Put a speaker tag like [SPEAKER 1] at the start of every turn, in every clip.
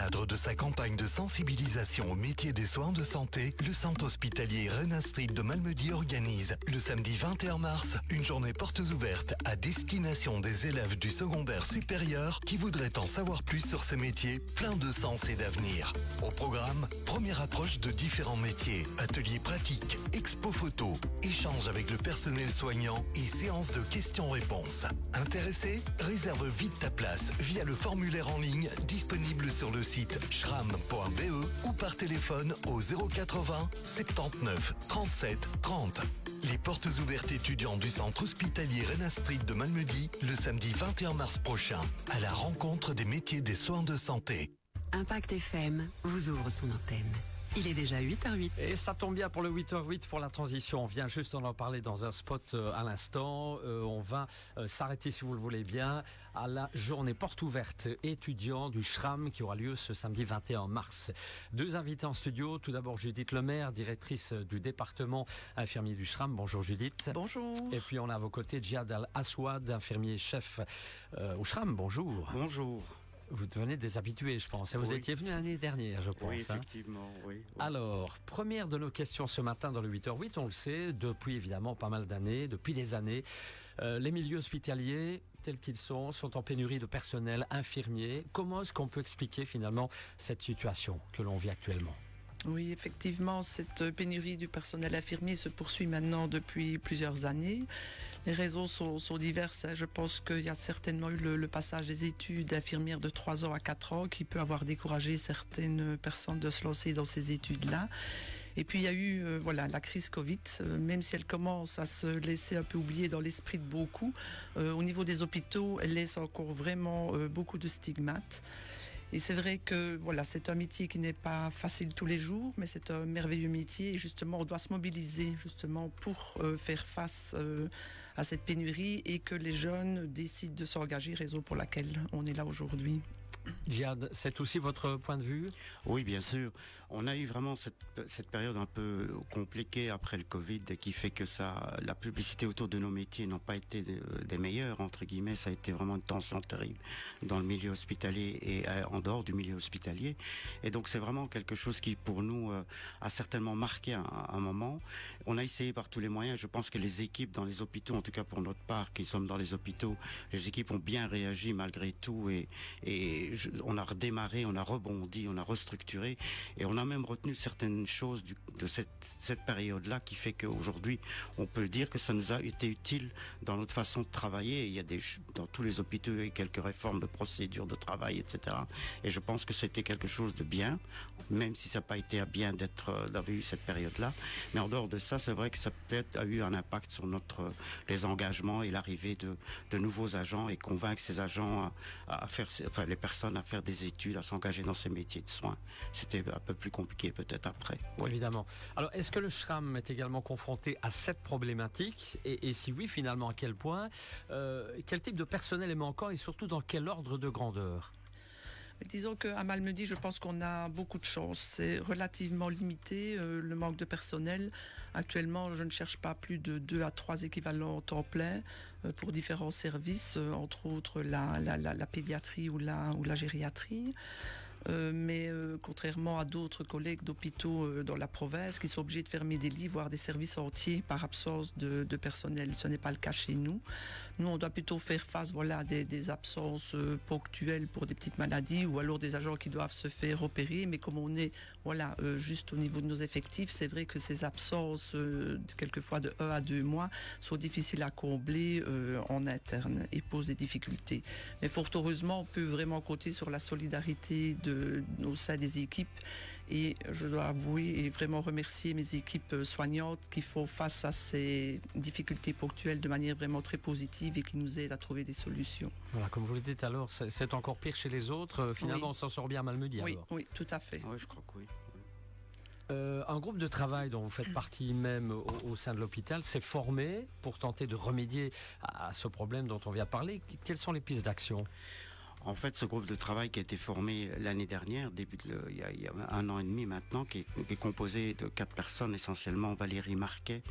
[SPEAKER 1] cadre de sa campagne de sensibilisation au métier des soins de santé, le centre hospitalier Rena Street de Malmedy organise le samedi 21 mars une journée portes ouvertes à destination des élèves du secondaire supérieur qui voudraient en savoir plus sur ces métiers pleins de sens et d'avenir. Au programme, première approche de différents métiers, ateliers pratiques, expo photo, échanges avec le personnel soignant et séances de questions-réponses. Intéressé? Réserve vite ta place via le formulaire en ligne disponible sur le site shram.be ou par téléphone au 080 79 37 30. Les portes ouvertes étudiants du centre hospitalier Rena Street de Malmedy le samedi 21 mars prochain à la rencontre des métiers des soins de santé.
[SPEAKER 2] Impact FM vous ouvre son antenne. Il est déjà 8h08.
[SPEAKER 3] Et ça tombe bien pour le 8h08 pour la transition. On vient juste d'en parler dans un spot à l'instant. On va s'arrêter, si vous le voulez bien, à la journée porte ouverte étudiant du SHRAM qui aura lieu ce samedi 21 mars. Deux invités en studio. Tout d'abord Judith Lemaire, directrice du département infirmier du SHRAM. Bonjour Judith.
[SPEAKER 4] Bonjour.
[SPEAKER 3] Et puis on a à vos côtés Djihad Al-Aswad, infirmier chef au SHRAM. Bonjour.
[SPEAKER 5] Bonjour.
[SPEAKER 3] Vous devenez des habitués, je pense. Vous étiez venu l'année dernière, je pense.
[SPEAKER 5] Oui, effectivement, oui.
[SPEAKER 3] Alors, première de nos questions ce matin dans le 8h08, on le sait, depuis évidemment pas mal d'années, depuis des années, les milieux hospitaliers, tels qu'ils sont en pénurie de personnel infirmier. Comment est-ce qu'on peut expliquer finalement cette situation que l'on vit actuellement ?
[SPEAKER 4] Oui, effectivement, cette pénurie du personnel infirmier se poursuit maintenant depuis plusieurs années. Les raisons sont diverses. Je pense qu'il y a certainement eu le passage des études d'infirmière de 3 ans à 4 ans qui peut avoir découragé certaines personnes de se lancer dans ces études-là. Et puis il y a eu la crise Covid, même si elle commence à se laisser un peu oublier dans l'esprit de beaucoup. Au niveau des hôpitaux, elle laisse encore vraiment beaucoup de stigmates. Et c'est vrai que c'est un métier qui n'est pas facile tous les jours, mais c'est un merveilleux métier. Et justement, on doit se mobiliser justement pour faire face à cette pénurie et que les jeunes décident de s'engager, raison pour laquelle on est là aujourd'hui.
[SPEAKER 3] Djihad, c'est aussi votre point de vue ?
[SPEAKER 5] Oui, bien sûr. On a eu vraiment cette période un peu compliquée après le Covid qui fait que la publicité autour de nos métiers n'ont pas été des meilleures, entre guillemets. Ça a été vraiment une tension terrible dans le milieu hospitalier et en dehors du milieu hospitalier. Et donc c'est vraiment quelque chose qui pour nous a certainement marqué un moment. On a essayé par tous les moyens. Je pense que les équipes dans les hôpitaux, en tout cas pour notre part, qui sommes dans les hôpitaux, les équipes ont bien réagi malgré tout et on a redémarré, on a rebondi, on a restructuré et on a même retenu certaines choses de cette période-là qui fait qu'aujourd'hui, on peut dire que ça nous a été utile dans notre façon de travailler. Il y a dans tous les hôpitaux, il y a quelques réformes de procédures de travail, etc. Et je pense que c'était quelque chose de bien, même si ça n'a pas été à bien d'avoir eu cette période-là. Mais en dehors de ça, c'est vrai que ça peut-être a eu un impact sur les engagements et l'arrivée de nouveaux agents et convaincre ces agents les personnes à faire des études, à s'engager dans ces métiers de soins. C'était un peu plus compliqué peut-être après.
[SPEAKER 3] Oui. Évidemment. Alors, est-ce que le SHRAM est également confronté à cette problématique et si oui, finalement, à quel point quel type de personnel est manquant et surtout dans quel ordre de grandeur ?
[SPEAKER 4] Disons qu'à Malmedy, je pense qu'on a beaucoup de chance. C'est relativement limité, le manque de personnel. Actuellement, je ne cherche pas plus de 2 à 3 équivalents temps plein pour différents services, entre autres la pédiatrie ou la gériatrie. Mais contrairement à d'autres collègues d'hôpitaux dans la province qui sont obligés de fermer des lits, voire des services entiers par absence de personnel. Ce n'est pas le cas chez nous. Nous, on doit plutôt faire face à des absences ponctuelles pour des petites maladies ou alors des agents qui doivent se faire opérer. Mais comme on est juste au niveau de nos effectifs, c'est vrai que ces absences, quelquefois de 1 à 2 mois, sont difficiles à combler en interne et posent des difficultés. Mais fort heureusement, on peut vraiment compter sur la solidarité au sein des équipes et je dois avouer et vraiment remercier mes équipes soignantes qui font face à ces difficultés ponctuelles de manière vraiment très positive et qui nous aident à trouver des solutions.
[SPEAKER 3] Voilà, comme vous le dites alors, c'est encore pire chez les autres. Finalement, on s'en sort bien à Malmedy.
[SPEAKER 4] Oui, tout à fait.
[SPEAKER 5] Oui, je crois que oui.
[SPEAKER 3] Un groupe de travail dont vous faites partie même au sein de l'hôpital s'est formé pour tenter de remédier à ce problème dont on vient de parler. Quelles sont les pistes d'action ?
[SPEAKER 5] En fait, ce groupe de travail qui a été formé l'année dernière, il y a 1 an et demi maintenant, qui est composé de 4 personnes, essentiellement Valérie Marquet,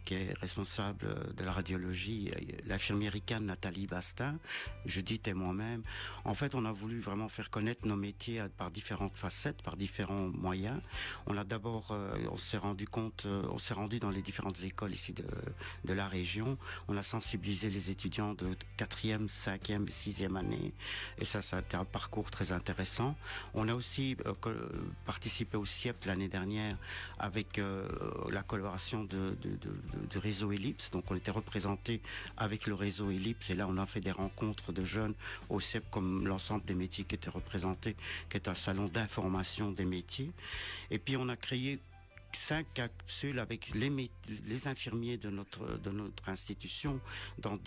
[SPEAKER 5] qui est responsable de la radiologie, l'infirmière ICANN Nathalie Bastin, Judith et moi-même. En fait, on a voulu vraiment faire connaître nos métiers par différentes facettes, par différents moyens. On a d'abord, on s'est rendu dans les différentes écoles ici de la région. On a sensibilisé les étudiants de 4e, 5e et 6e année. Et ça a été un parcours très intéressant. On a aussi participé au CIEP l'année dernière avec la collaboration du réseau Ellipse. Donc on était représenté avec le réseau Ellipse et là on a fait des rencontres de jeunes au CIEP comme l'ensemble des métiers qui étaient représentés, qui est un salon d'information des métiers. Et puis on a créé 5 capsules avec les infirmiers de notre institution dans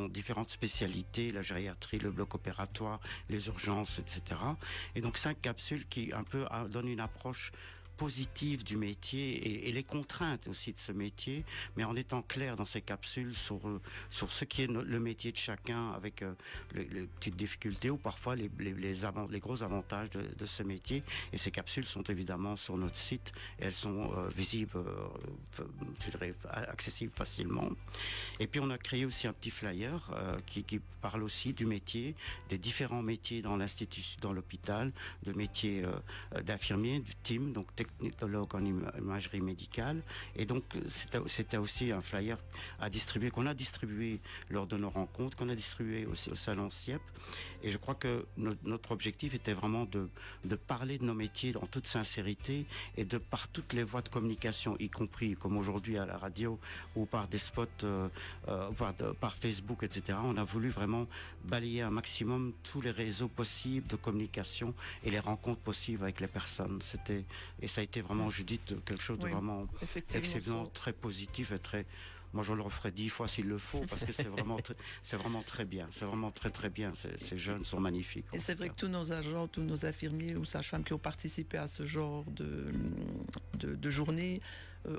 [SPEAKER 5] différentes spécialités, la gériatrie, le bloc opératoire, les urgences, etc. Et donc 5 capsules qui un peu donnent une approche positive du métier et les contraintes aussi de ce métier, mais en étant clair dans ces capsules sur ce qui est le métier de chacun, avec les petites difficultés ou parfois les gros avantages de ce métier. Et ces capsules sont évidemment sur notre site et elles sont visibles, je dirais, accessibles facilement. Et puis on a créé aussi un petit flyer qui parle aussi du métier, des différents métiers dans l'institution, dans l'hôpital, de métiers d'infirmiers, du team, donc technologue en imagerie médicale. Et donc c'était aussi un flyer à distribuer, qu'on a distribué lors de nos rencontres, qu'on a distribué aussi au salon CIEP. Et je crois que notre objectif était vraiment de parler de nos métiers en toute sincérité et par toutes les voies de communication, y compris comme aujourd'hui à la radio ou par des spots par Facebook, etc. On a voulu vraiment balayer un maximum tous les réseaux possibles de communication et les rencontres possibles avec les personnes. Et ça a été vraiment, Judith, quelque chose de vraiment excellent, très positif et très... Moi, je le referai 10 fois s'il le faut, parce que c'est vraiment très bien. C'est vraiment très, très bien. Ces jeunes sont magnifiques.
[SPEAKER 4] Et c'est vrai que tous nos agents, tous nos infirmiers ou sages-femmes qui ont participé à ce genre de journée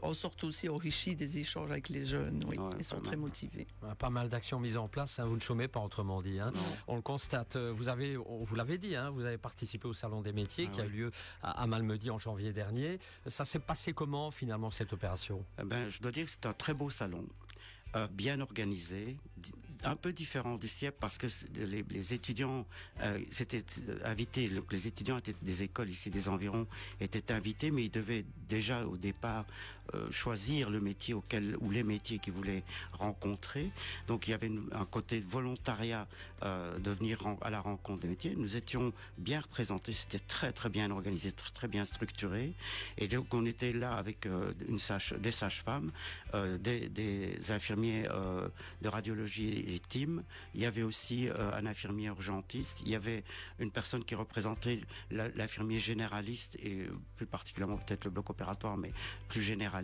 [SPEAKER 4] en sortent aussi enrichis des échanges avec les jeunes. Oui, ils sont très motivés.
[SPEAKER 3] Pas mal d'actions mises en place. Hein, vous ne chômez pas, autrement dit. Hein. On le constate. Vous l'avez dit, hein, vous avez participé au Salon des métiers qui a eu lieu à Malmedy en janvier dernier. Ça s'est passé comment, finalement, cette opération ?
[SPEAKER 5] Je dois dire que c'est un très beau salon. Bien organisé, un peu différent du CIEP parce que les étudiants s'étaient invités, les étudiants étaient des écoles ici des environs, étaient invités, mais ils devaient déjà au départ choisir le métier ou les métiers qu'ils voulaient rencontrer. Donc il y avait un côté volontariat de venir à la rencontre des métiers. Nous étions bien représentés, c'était très très bien organisé, très très bien structuré. Et donc on était là avec des sages-femmes, des infirmiers de radiologie et team. Il y avait aussi un infirmier urgentiste. Il y avait une personne qui représentait l'infirmier généraliste et plus particulièrement peut-être le bloc opératoire, mais plus généraliste.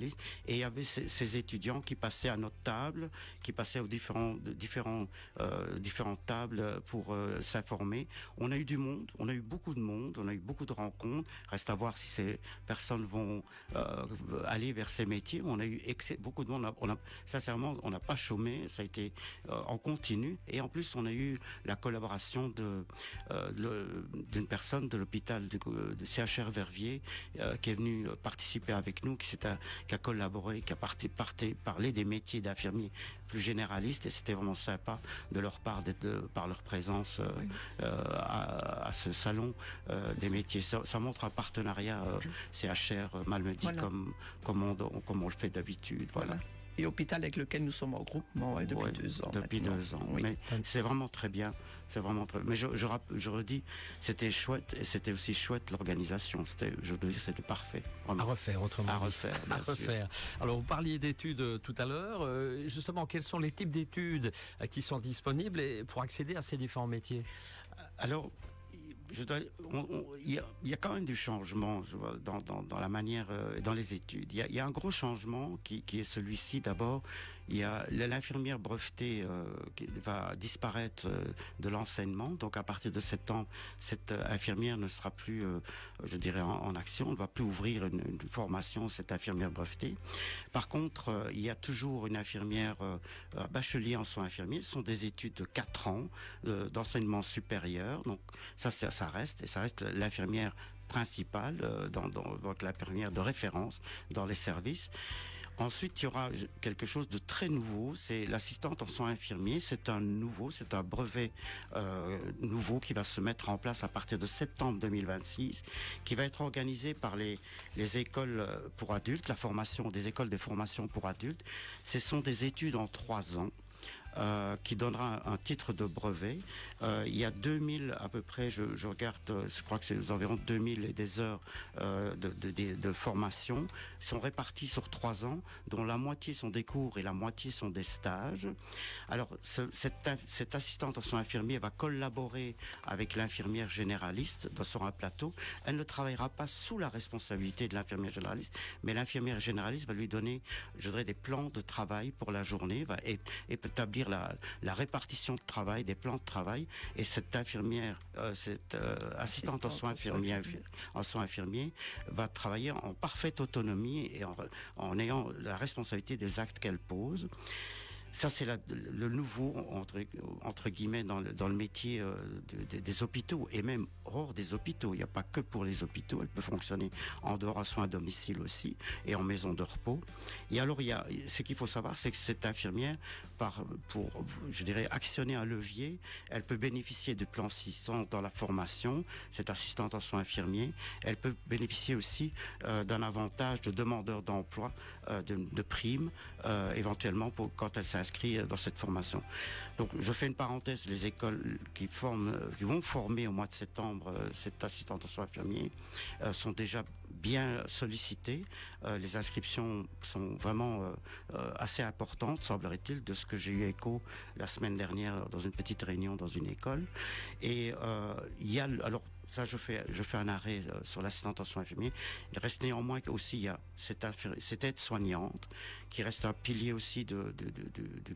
[SPEAKER 5] Et il y avait ces étudiants qui passaient à notre table, qui passaient aux différentes tables pour s'informer. On a eu du monde, on a eu beaucoup de monde, on a eu beaucoup de rencontres. Reste à voir si ces personnes vont aller vers ces métiers. On a eu beaucoup de monde. Sincèrement, on n'a pas chômé, ça a été en continu. Et en plus, on a eu la collaboration d'une personne de l'hôpital de CHR Verviers qui est venue participer avec nous, qui a collaboré, qui a parlé des métiers d'infirmiers plus généralistes. Et c'était vraiment sympa de leur part par leur présence à ce salon des métiers. Ça montre un partenariat CHR Malmedy comme on le fait d'habitude. Voilà.
[SPEAKER 4] Et hôpital avec lequel nous sommes en groupement depuis 2 ans.
[SPEAKER 5] Depuis maintenant. 2 ans. Oui. Mais c'est vraiment très bien. Mais je redis, c'était chouette et c'était aussi chouette l'organisation. C'était parfait. Vraiment.
[SPEAKER 3] À refaire, autrement.
[SPEAKER 5] À refaire, bien sûr.
[SPEAKER 3] Alors, vous parliez d'études tout à l'heure. Justement, quels sont les types d'études qui sont disponibles pour accéder à ces différents métiers ?
[SPEAKER 5] Alors, il y a quand même du changement dans la manière, dans les études. Il y a un gros changement qui est celui-ci. D'abord, Il y a l'infirmière brevetée qui va disparaître de l'enseignement. Donc à partir de septembre, cette infirmière ne sera plus, je dirais, en action. On ne va plus ouvrir une formation, cette infirmière brevetée. Par contre, il y a toujours une infirmière bachelier en soins infirmiers. Ce sont des études de 4 ans d'enseignement supérieur. Donc ça reste, et ça reste l'infirmière principale, donc l'infirmière de référence dans les services. Ensuite, il y aura quelque chose de très nouveau, c'est l'assistante en soins infirmiers. C'est un brevet nouveau qui va se mettre en place à partir de septembre 2026, qui va être organisé par les écoles pour adultes, la formation des écoles de formation pour adultes. Ce sont des études en 3 ans. Qui donnera un titre de brevet. Il y a 2000 à peu près, je regarde, je crois que c'est environ 2000 et des heures de formation, sont réparties sur 3 ans, dont la moitié sont des cours et la moitié sont des stages. Alors, cette assistante en soins infirmiers va collaborer avec l'infirmière généraliste sur un plateau. Elle ne travaillera pas sous la responsabilité de l'infirmière généraliste, mais l'infirmière généraliste va lui donner, je dirais, des plans de travail pour la journée, va établir la répartition de travail, des plans de travail, et cette infirmière, cette assistante en soins infirmiers va travailler en parfaite autonomie et en ayant la responsabilité des actes qu'elle pose. Ça, c'est le nouveau, entre guillemets, dans le métier des hôpitaux, et même hors des hôpitaux. Il n'y a pas que pour les hôpitaux, elle peut fonctionner en dehors à soins à domicile aussi, et en maison de repos. Et alors, ce qu'il faut savoir, c'est que cette infirmière, pour, je dirais, actionner un levier, elle peut bénéficier de plans 600 dans la formation, cette assistante en soins infirmiers. Elle peut bénéficier aussi d'un avantage de demandeur d'emploi, de primes, éventuellement, quand elle s'inscrit dans cette formation. Donc, je fais une parenthèse, les écoles qui vont former au mois de septembre cette assistante en soins infirmiers sont déjà bien sollicitées. Les inscriptions sont vraiment assez importantes, semblerait-il, de ce que j'ai eu écho la semaine dernière dans une petite réunion dans une école. Et il y a, alors, ça, je fais un arrêt sur l'assistante en soins infirmiers. Il reste néanmoins aussi, il y a cette aide-soignante qui reste un pilier aussi du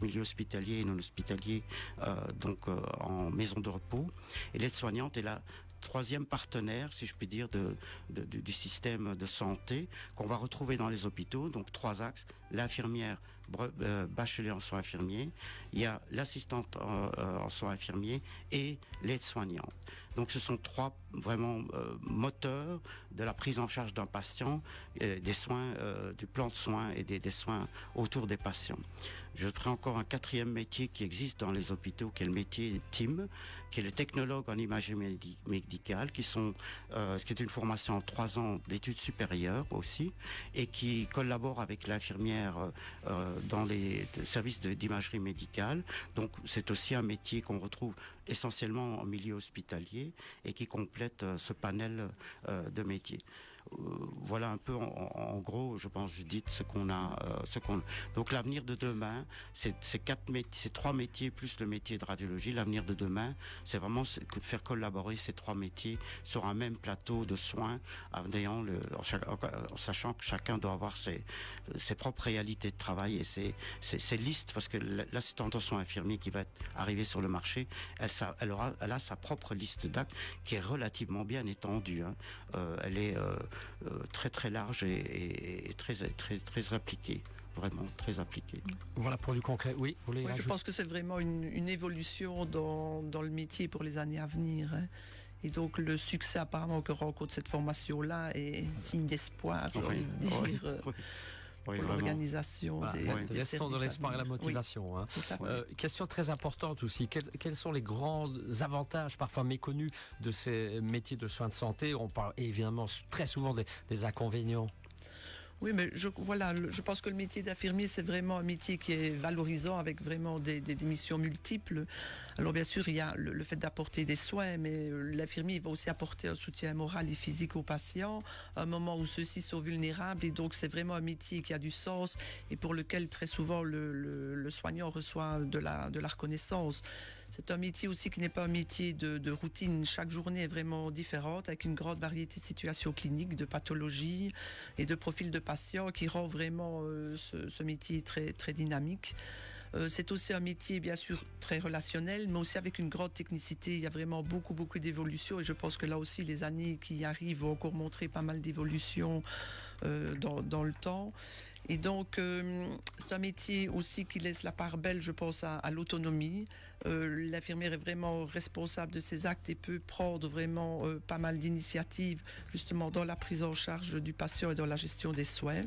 [SPEAKER 5] milieu hospitalier et non hospitalier, donc en maison de repos. Et l'aide-soignante est la 3e partenaire, si je puis dire, du système de santé qu'on va retrouver dans les hôpitaux. Donc 3 axes: l'infirmière bachelier en soins infirmiers, il y a l'assistante en soins infirmiers et l'aide-soignante. Donc ce sont 3 vraiment moteurs de la prise en charge d'un patient, des soins, du plan de soins et des soins autour des patients. Je ferai encore un 4e métier qui existe dans les hôpitaux, qui est le métier TIM, qui est le technologue en imagerie médicale, qui est une formation en 3 ans d'études supérieures aussi, et qui collabore avec l'infirmière dans les services d'imagerie médicale. Donc c'est aussi un métier qu'on retrouve essentiellement en milieu hospitalier et qui complète ce panel de métiers. Voilà un peu en gros, je pense, Judith, ce qu'on a. Donc l'avenir de demain, c'est 3 métiers plus le métier de radiologie. L'avenir de demain, c'est vraiment faire collaborer ces 3 métiers sur un même plateau de soins, en sachant que chacun doit avoir ses propres réalités de travail et ses listes, parce que l'assistante en soins infirmiers qui va arriver sur le marché, elle a sa propre liste d'actes qui est relativement bien étendue. Elle est très très large et très appliquée, vraiment très appliquée.
[SPEAKER 3] Voilà pour du concret. Oui,
[SPEAKER 4] je pense que c'est vraiment une évolution dans le métier pour les années à venir. Et donc le succès apparemment que rencontre cette formation-là est signe d'espoir, j'ai envie de dire. Pour l'organisation des
[SPEAKER 3] restons dans l'espoir et la motivation. Question très importante aussi, quels sont les grands avantages parfois méconnus de ces métiers de soins de santé? On parle évidemment très souvent des inconvénients.
[SPEAKER 4] Oui, mais je pense que le métier d'infirmier, c'est vraiment un métier qui est valorisant, avec vraiment des missions multiples. Alors bien sûr, il y a le fait d'apporter des soins, mais l'infirmier va aussi apporter un soutien moral et physique aux patients, à un moment où ceux-ci sont vulnérables, et donc c'est vraiment un métier qui a du sens et pour lequel très souvent le soignant reçoit de la reconnaissance. C'est un métier aussi qui n'est pas un métier de routine. Chaque journée est vraiment différente, avec une grande variété de situations cliniques, de pathologies et de profils de patients qui rend vraiment ce métier très, très dynamique. C'est aussi un métier bien sûr très relationnel, mais aussi avec une grande technicité. Il y a vraiment beaucoup d'évolutions et je pense que là aussi les années qui arrivent vont encore montrer pas mal d'évolutions dans le temps. Et donc, c'est un métier aussi qui laisse la part belle, je pense, à l'autonomie. L'infirmière est vraiment responsable de ses actes et peut prendre vraiment pas mal d'initiatives, justement, dans la prise en charge du patient et dans la gestion des soins.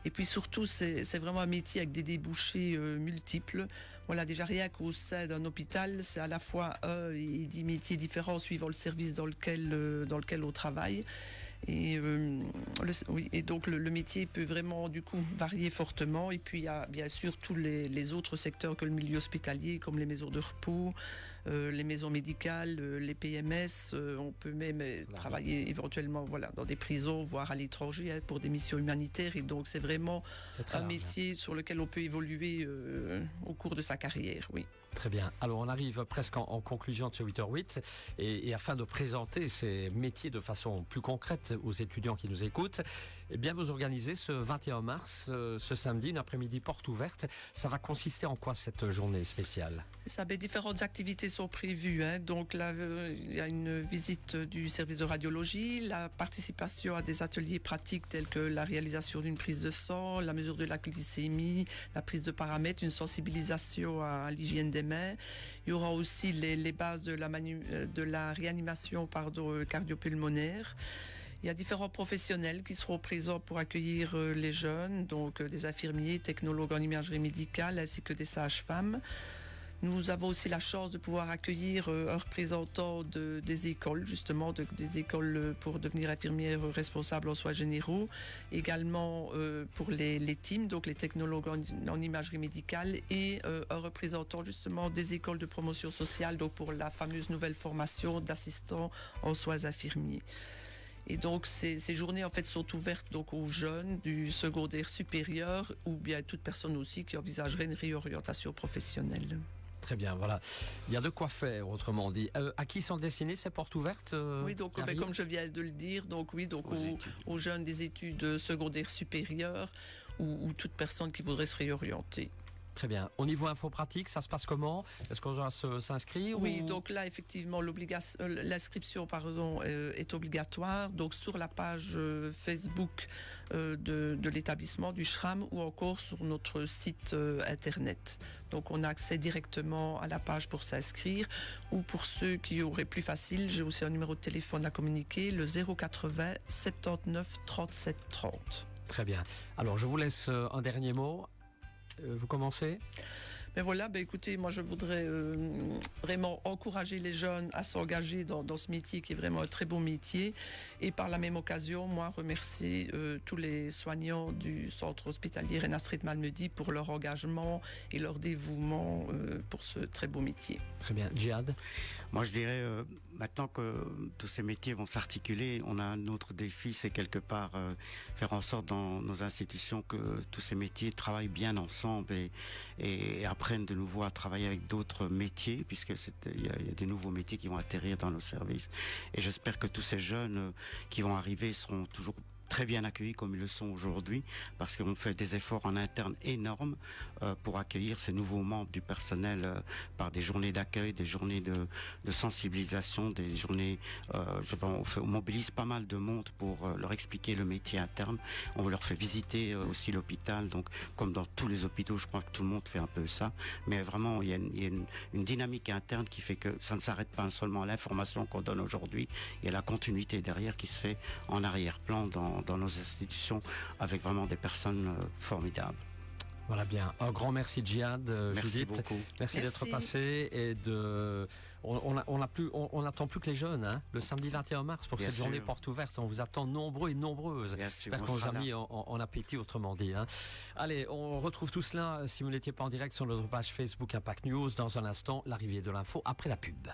[SPEAKER 4] Et puis surtout, c'est vraiment un métier avec des débouchés multiples. Voilà, déjà rien qu'au sein d'un hôpital, c'est à la fois 10 métiers différents suivant le service dans lequel on travaille. Et, et donc le métier peut vraiment du coup varier fortement. Et puis il y a bien sûr tous les autres secteurs que le milieu hospitalier, comme les maisons de repos, les maisons médicales, les PMS. On peut même travailler éventuellement dans des prisons, voire à l'étranger pour des missions humanitaires. Et donc c'est vraiment un métier sur lequel on peut évoluer au cours de sa carrière. Oui.
[SPEAKER 3] Très bien. Alors, on arrive presque en conclusion de ce 8h08 et afin de présenter ces métiers de façon plus concrète aux étudiants qui nous écoutent, eh bien, vous organisez ce 21 mars, ce samedi, une après-midi porte ouverte. Ça va consister en quoi cette journée spéciale ?
[SPEAKER 4] C'est ça, différentes activités sont prévues. Donc là, il y a une visite du service de radiologie, la participation à des ateliers pratiques tels que la réalisation d'une prise de sang, la mesure de la glycémie, la prise de paramètres, une sensibilisation à l'hygiène des mains. Il y aura aussi les bases de la réanimation cardiopulmonaire. Il y a différents professionnels qui seront présents pour accueillir les jeunes, donc des infirmiers, technologues en imagerie médicale ainsi que des sages-femmes. Nous avons aussi la chance de pouvoir accueillir un représentant des écoles, justement, des écoles pour devenir infirmière responsable en soins généraux. Également pour les teams, donc les technologues en imagerie médicale, et un représentant justement des écoles de promotion sociale, donc pour la fameuse nouvelle formation d'assistants en soins infirmiers. Et donc ces journées en fait sont ouvertes donc aux jeunes du secondaire supérieur ou bien à toute personne aussi qui envisagerait une réorientation professionnelle.
[SPEAKER 3] Très bien, voilà. Il y a de quoi faire, autrement dit. À qui sont destinées ces portes ouvertes
[SPEAKER 4] Oui, donc comme je viens de le dire, donc oui, donc aux jeunes des études secondaires supérieures ou toute personne qui voudrait se réorienter.
[SPEAKER 3] Très bien. Au niveau info pratique, ça se passe comment ? Est-ce qu'on doit s'inscrire ?
[SPEAKER 4] Oui, donc là, effectivement, l'inscription est obligatoire. Donc sur la page Facebook de l'établissement du SHRAM ou encore sur notre site internet. Donc on a accès directement à la page pour s'inscrire. Ou pour ceux qui auraient plus facile, j'ai aussi un numéro de téléphone à communiquer, le 080 79 37 30.
[SPEAKER 3] Très bien. Alors je vous laisse un dernier mot. Vous commencez ?
[SPEAKER 4] Mais voilà, écoutez, moi je voudrais vraiment encourager les jeunes à s'engager dans ce métier qui est vraiment un très beau métier. Et par la même occasion, moi remercier tous les soignants du centre hospitalier Renastrid Malmedy pour leur engagement et leur dévouement pour ce très beau métier.
[SPEAKER 3] Très bien. Djihad ?
[SPEAKER 5] Moi je dirais, maintenant que tous ces métiers vont s'articuler, on a un autre défi, c'est quelque part faire en sorte dans nos institutions que tous ces métiers travaillent bien ensemble et apprennent de nouveau à travailler avec d'autres métiers, puisque il y a des nouveaux métiers qui vont atterrir dans nos services. Et j'espère que tous ces jeunes qui vont arriver seront toujours très bien accueillis comme ils le sont aujourd'hui, parce qu'on fait des efforts en interne énormes pour accueillir ces nouveaux membres du personnel par des journées d'accueil, des journées de sensibilisation, des journées, on mobilise pas mal de monde pour leur expliquer le métier interne. On leur fait visiter aussi l'hôpital, donc comme dans tous les hôpitaux, je crois que tout le monde fait un peu ça, mais vraiment il y a une dynamique interne qui fait que ça ne s'arrête pas seulement à l'information qu'on donne aujourd'hui, il y a la continuité derrière qui se fait en arrière-plan dans nos institutions avec vraiment des personnes formidables.
[SPEAKER 3] Voilà bien. Un grand merci Djihad,
[SPEAKER 5] merci
[SPEAKER 3] Judith.
[SPEAKER 5] Beaucoup.
[SPEAKER 3] Merci d'être passé et on n'attend plus que les jeunes, hein, le samedi 21 mars pour
[SPEAKER 5] bien
[SPEAKER 3] cette
[SPEAKER 5] sûr.
[SPEAKER 3] journée porte ouverte. On vous attend nombreux et nombreuses. J'espère qu'on vous a mis en appétit, autrement dit. Hein. Allez, on retrouve tout cela, si vous n'étiez pas en direct, sur notre page Facebook Impact News. Dans un instant, l'arrivée de l'info après la pub.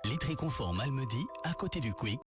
[SPEAKER 6] Litry Confort Malmedy, à côté du Quick.